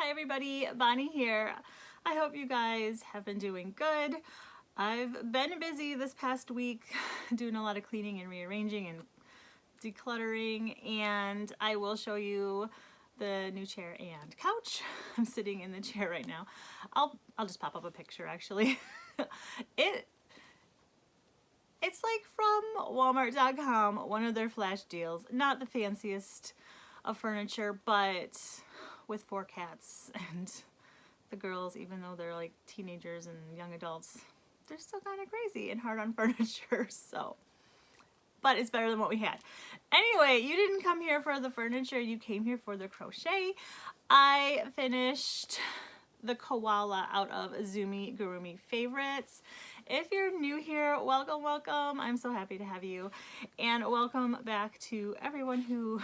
Hi everybody, Bonnie here. I hope you guys have been doing good. I've been busy this past week doing a lot of cleaning and rearranging and decluttering, and I will show you the new chair and couch. I'm sitting in the chair right now. I'll just pop up a picture actually. It's like from Walmart.com, one of their flash deals. Not the fanciest of furniture, but with 4 cats and the girls, even though they're like teenagers and young adults, they're still kind of crazy and hard on furniture, so. But it's better than what we had. Anyway, you didn't come here for the furniture, you came here for the crochet. I finished the Koala out of Zoomigurumi favorites. If you're new here, welcome, welcome. I'm so happy to have you. And welcome back to everyone who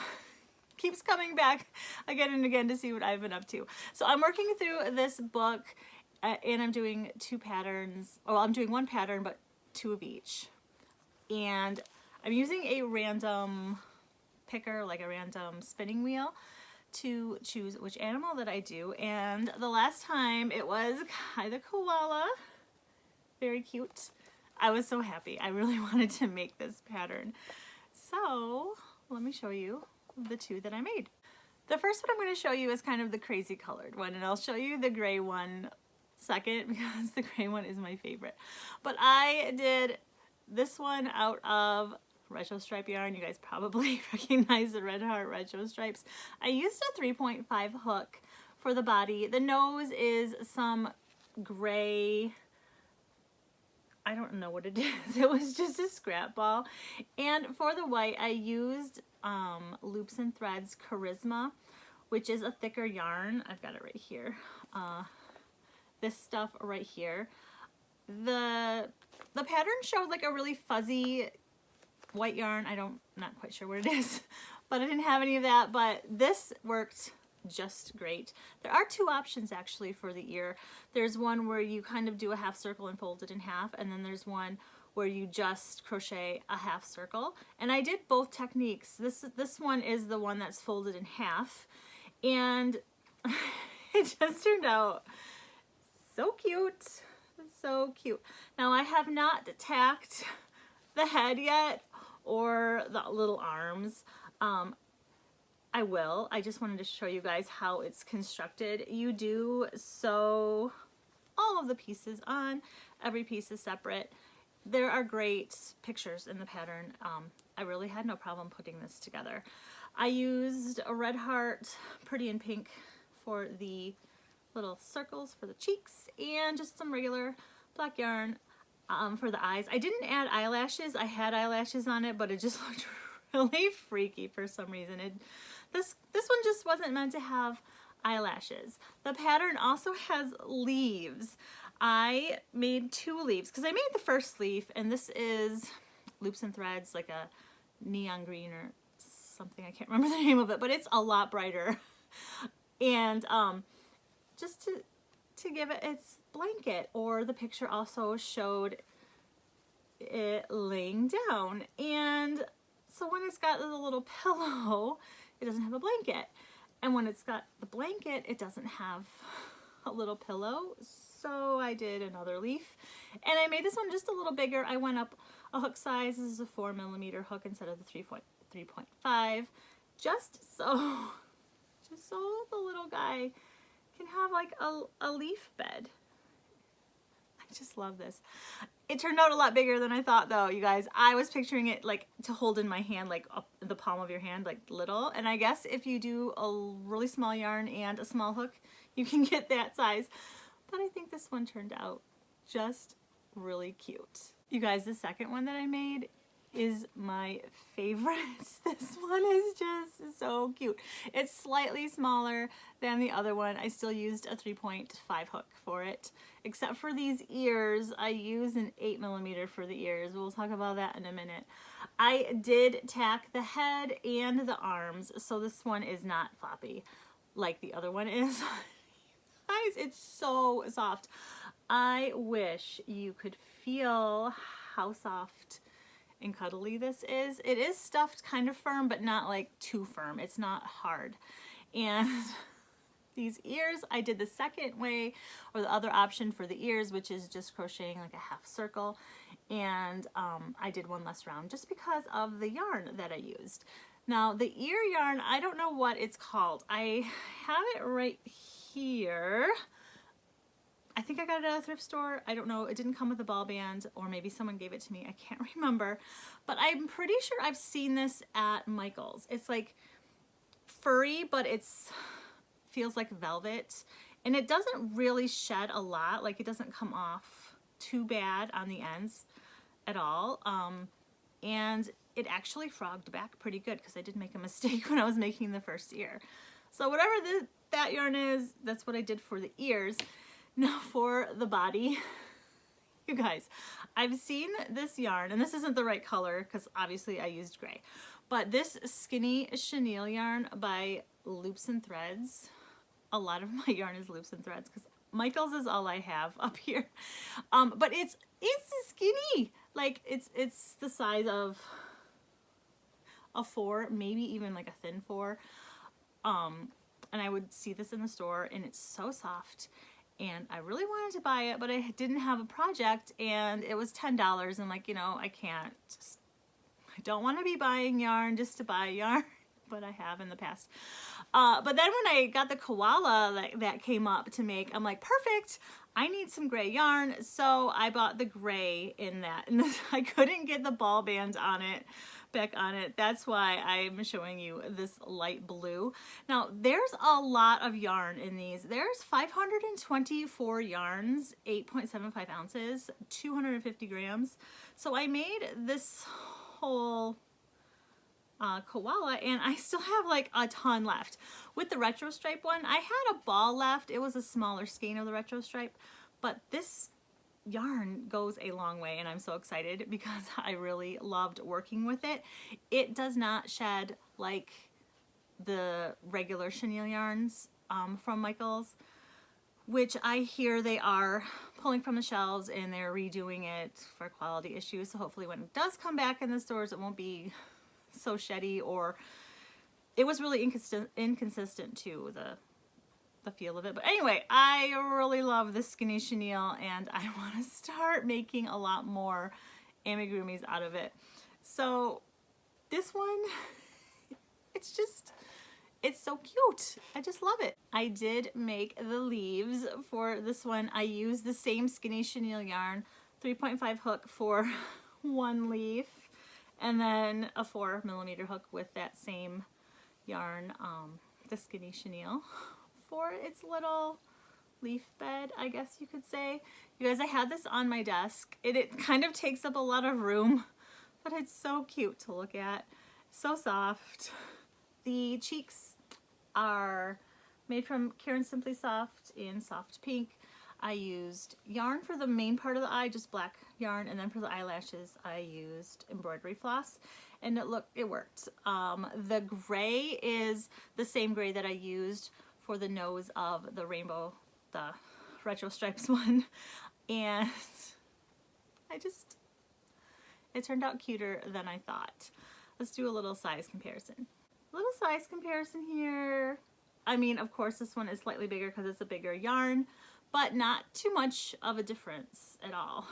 keeps coming back again and again to see what I've been up to. So I'm working through this book and I'm doing 2 patterns. Oh, I'm doing 1 pattern, but 2 of each. And I'm using a random picker, like a random spinning wheel, to choose which animal that I do. And the last time it was the koala. Very cute. I was so happy. I really wanted to make this pattern. So let me show you the 2 that I made. The first one I'm going to show you is kind of the crazy colored one, and I'll show you the gray one second because the gray one is my favorite. But I did this one out of retro stripe yarn. You guys probably recognize the Red Heart retro stripes. I used a 3.5 hook for the body. The nose is some gray, I don't know what it is. It was just a scrap ball. And for the white, I used Loops and Threads Charisma, which is a thicker yarn. I've got it right here. This stuff right here. The pattern showed like a really fuzzy white yarn. Not quite sure what it is, but I didn't have any of that. But this worked just great. There are 2 options actually for the ear. There's one where you kind of do a half circle and fold it in half, and then there's one where you just crochet a half circle. And I did both techniques. This one is the one that's folded in half, and it just turned out so cute. So cute. Now I have not tacked the head yet or the little arms. I will. I just wanted to show you guys how it's constructed. You do sew all of the pieces on. Every piece is separate. There are great pictures in the pattern. I really had no problem putting this together. I used a Red Heart Pretty in Pink for the little circles for the cheeks, and just some regular black yarn for the eyes. I didn't add eyelashes. I had eyelashes on it, but it just looked really freaky for some reason. This one just wasn't meant to have eyelashes. The pattern also has leaves. I made 2 leaves because I made the first leaf, and this is Loops and Threads, like a neon green or something. I can't remember the name of it, but it's a lot brighter. And just to give it its blanket, or the picture also showed it laying down. And so when it's got the little pillow, it doesn't have a blanket. And when it's got the blanket, it doesn't have a little pillow. So I did another leaf, and I made this one just a little bigger. I went up a hook size. This is a 4mm hook instead of the 3.5, just so the little guy can have like a leaf bed. I just love this. It turned out a lot bigger than I thought though, you guys. I was picturing it like to hold in my hand, like up the palm of your hand, like little. And I guess if you do a really small yarn and a small hook, you can get that size. But I think this one turned out just really cute. You guys, the second one that I made is my favorite. This one is just so cute. It's slightly smaller than the other one. I still used a 3.5 hook for it, except for these ears. I used an 8mm for the ears. We'll talk about that in a minute. I did tack the head and the arms, so this one is not floppy like the other one is. Guys, it's so soft. I wish you could feel how soft and cuddly this is. It is stuffed kind of firm, but not like too firm. It's not hard. And these ears. I did the second way, or the other option for the ears, which is just crocheting like a half circle. And I did one less round just because of the yarn that I used. Now the ear yarn, I don't know what it's called. I have it right here. I think I got it at a thrift store. I don't know. It didn't come with a ball band, or maybe someone gave it to me. I can't remember. But I'm pretty sure I've seen this at Michael's. It's like furry, but it's feels like velvet. And it doesn't really shed a lot. Like, it doesn't come off too bad on the ends at all. And it actually frogged back pretty good because I did make a mistake when I was making the first ear. So whatever that yarn is, that's what I did for the ears. Now for the body, you guys, I've seen this yarn, and this isn't the right color because obviously I used gray, but this skinny chenille yarn by Loops and Threads. A lot of my yarn is Loops and Threads because Michael's is all I have up here. But it's skinny. Like, it's the size of a 4, maybe even like a thin 4. And I would see this in the store, and it's so soft. And I really wanted to buy it, but I didn't have a project, and it was $10. And like, you know, I don't want to be buying yarn just to buy yarn, but I have in the past. But then when I got the koala that came up to make, I'm like, perfect, I need some gray yarn. So I bought the gray in that, and I couldn't get the ball band back on it. That's why I'm showing you this light blue. Now there's a lot of yarn in these. There's 524 yarns, 8.75 ounces, 250 grams. So I made this whole koala, and I still have like a ton left. With the retro stripe one, I had a ball left. It was a smaller skein of the retro stripe, but this yarn goes a long way, and I'm so excited because I really loved working with it. It does not shed like the regular chenille yarns from Michael's, which I hear they are pulling from the shelves and they're redoing it for quality issues. So hopefully when it does come back in the stores, it won't be so sheddy, or it was really inconsistent to the feel of it. But anyway, I really love this skinny chenille, and I want to start making a lot more amigurumis out of it. So this one, it's so cute. I just love it. I did make the leaves for this one. I used the same skinny chenille yarn, 3.5 hook for one leaf, and then a 4mm hook with that same yarn, the skinny chenille, for its little leaf bed, I guess you could say. You guys, I had this on my desk. It kind of takes up a lot of room, but it's so cute to look at. So soft. The cheeks are made from Karen Simply Soft in soft pink. I used yarn for the main part of the eye, just black yarn, and then for the eyelashes I used embroidery floss, and it worked. The gray is the same gray that I used for the nose of the rainbow, the retro stripes one, and it turned out cuter than I thought. Let's do a little size comparison. Little size comparison here. I mean, of course this one is slightly bigger because it's a bigger yarn, but not too much of a difference at all.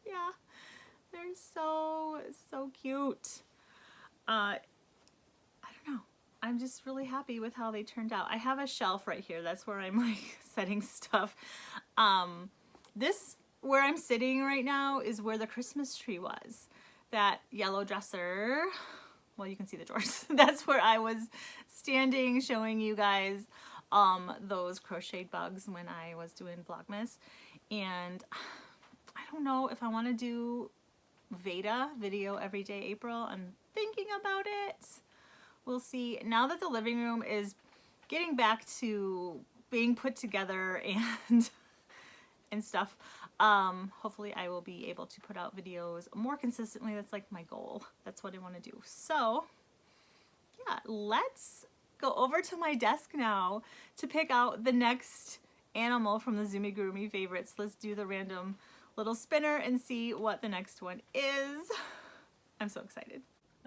Yeah, they're so cute. I don't know. I'm just really happy with how they turned out. I have a shelf right here. That's where I'm like setting stuff. This, where I'm sitting right now, is where the Christmas tree was. That yellow dresser. Well, you can see the drawers. That's where I was standing showing you guys those crocheted bugs when I was doing Vlogmas. And I don't know if I want to do Veda, video every day April. I'm thinking about it. We'll see. Now that the living room is getting back to being put together and stuff, hopefully I will be able to put out videos more consistently. That's like my goal. That's what I want to do. So yeah, let's go over to my desk now to pick out the next animal from the Zoomigurumi favorites. Let's do the random little spinner and see what the next one is. I'm so excited.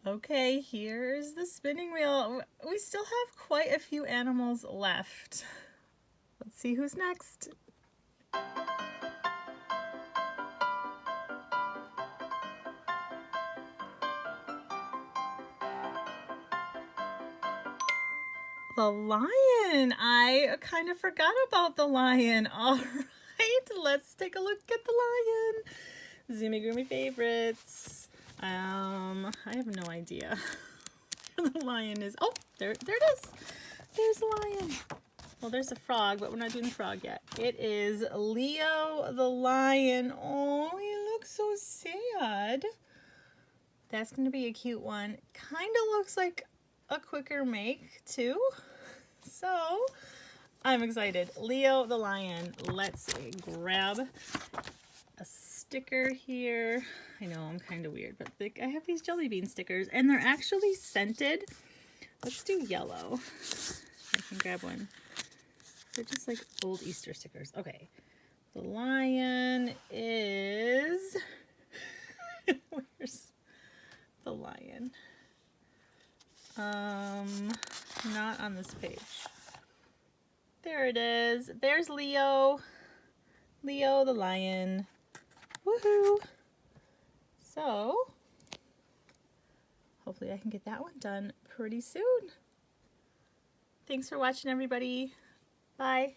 Okay, here's the spinning wheel. We still have quite a few animals left. Let's see who's next. The lion. I kind of forgot about the lion. All right, let's take a look at the lion. Zoomigurumi favorites. I have no idea where the lion is. Oh, there it is. There's the lion. Well, there's a frog, but we're not doing the frog yet. It is Leo the lion. Oh, he looks so sad. That's going to be a cute one. Kind of looks like a quicker make, too. So, I'm excited. Leo the lion. Let's grab a sticker here. I know I'm kind of weird, but I have these jelly bean stickers, and they're actually scented. Let's do yellow. I can grab one. They're just like old Easter stickers. Okay. The lion is... Where's the lion? Not on this page. There it is. There's Leo. Leo the lion. Woohoo! So, hopefully I can get that one done pretty soon. Thanks for watching, everybody. Bye.